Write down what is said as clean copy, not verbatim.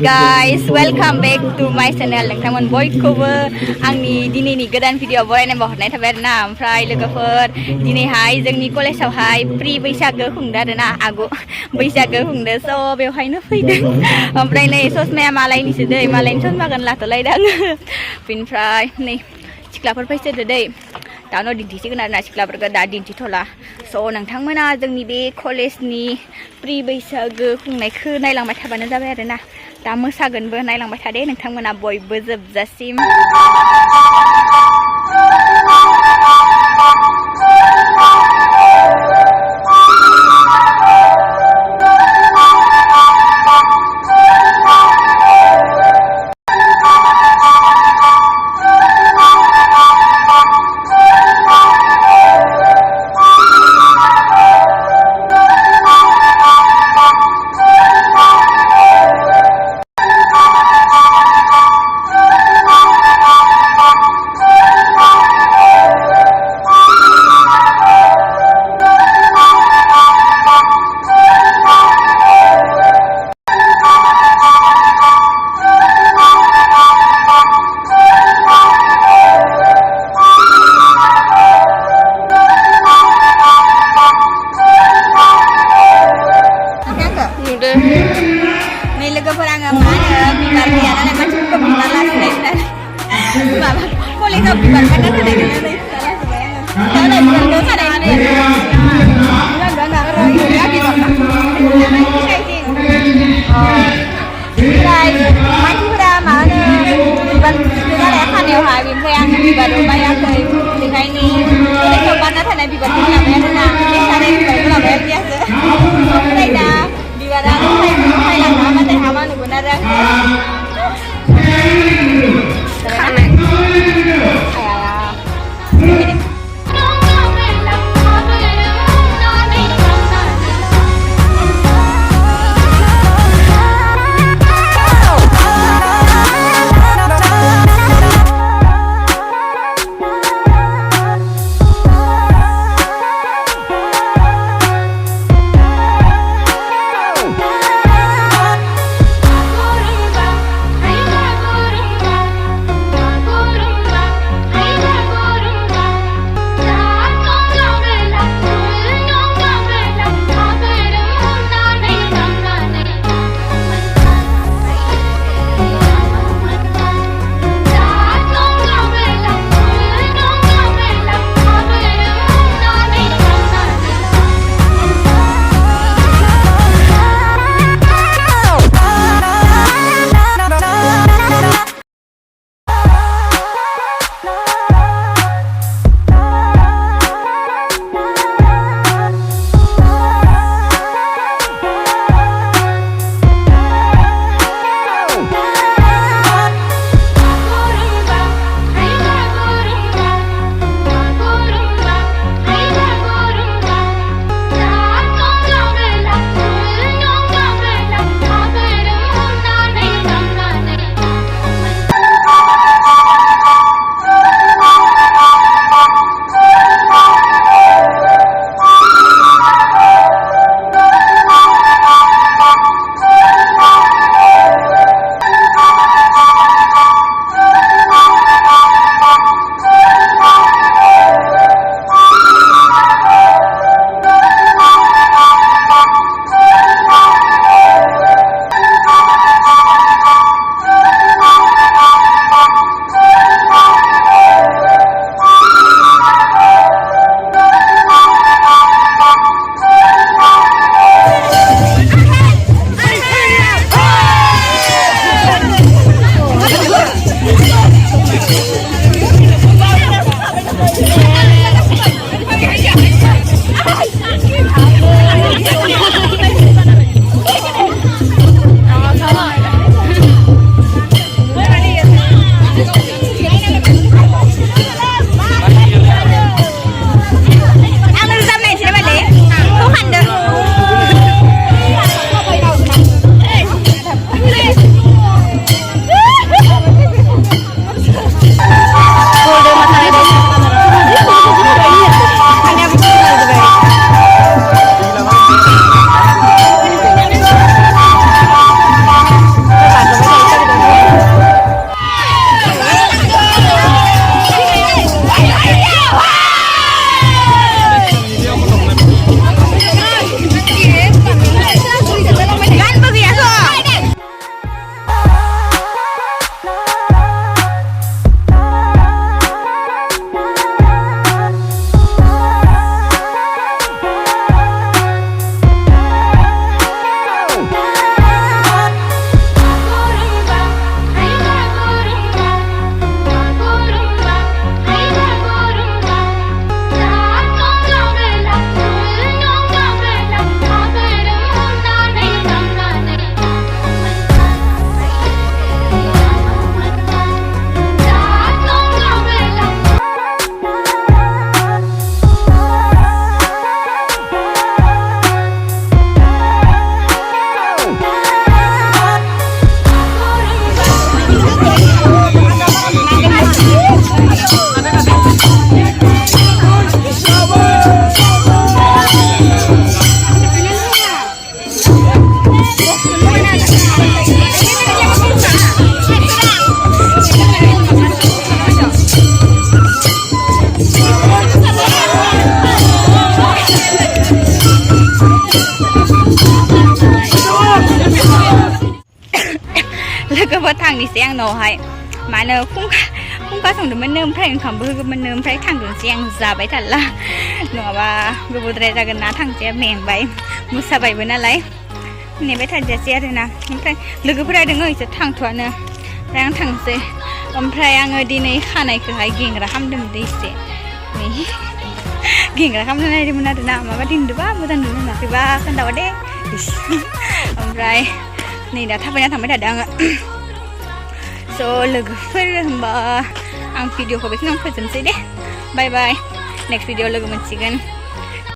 guys, welcome back to my channel. नोंथांमोन बयखौबो आंनि दिनैनि गोदान भिडिअ बरायनाय बावहरनाय थाबाय आरोना। ओमफ्राय लोगोफोर दिनैहाय जोंनि कलेजावहाय प्रि बैसागो खुंदों आरोना, आगु बैसागो खुंदों। स' बेवहायनो फैदों। ओमफ्राय नै ससमाया मालायनिसो दै, मालायनि ससमाखौनो लाथ'लायदों आङो। बेनिफ्राय नै सिख्लाफोर फैसोदो दै। दा उनाव दिन्थिसिगोन आरोना, सिख्लाफोरखौ दा दिन्थिथ'ला। स' नोंथांमोना जोंनि बे कलेजनि प्रि बैसागो खुंनायखौ नायलांबाय थाबानो जाबाय आरोना। दा मोसागोनबो, नायलांबाय थादे नोंथांमोना बयबो जोबजासिम। May logofor ang mana bibar dia na macam ko bibar lah selain baba boleh kau bibar mana tu dah kena dah salah sebenarnya kalau bibar tu ada ini enggak orang ini lagi tak Right, macam berapa mana bibar tu ada kan yang hari ini yang bibar tu banyak tu dengan ini boleh kau mana tu ada bibar tu nak bayar na cara bibar tu nak bayar biasa boleh dah bibaran hay là nó mà tại hàm ăn của nó ra khăn này थांनिसै आंनावहाय मानो फुंखा संदोंमोन ओमफ्राय ओंखामबो होगौमोन ओमफ्राय थांदोंसै आं जाबाय थारला नङाबा गोबावद्राय जागोन ना थांजाया मेंबाय मोसाबायबो नालाय नेबाय थाजासै आरोना ओमफ्राय लोगोफोरा दङ इसोर थांथ'आनो ओमफ्राय आं थांसै ओमफ्राय आङो दिनै खानायखौहाय गेंग्रा खालामदोंमोन एसे गेंग्रा खालामनो नागिरदोंमोन आरोना माबादि नुदोंबा मोजां नुदों नुवाखैबा खोन्थाबा दे ओमफ्राय नै दा थाबायना थांबाय थादों आङो स' लोगोफोर होनबा आं भिडिअखौ बेखिनियावनो फोजोबनोसै दे बाय बाय नेक्स्ट भिडिअ लोगो मोनसिगोन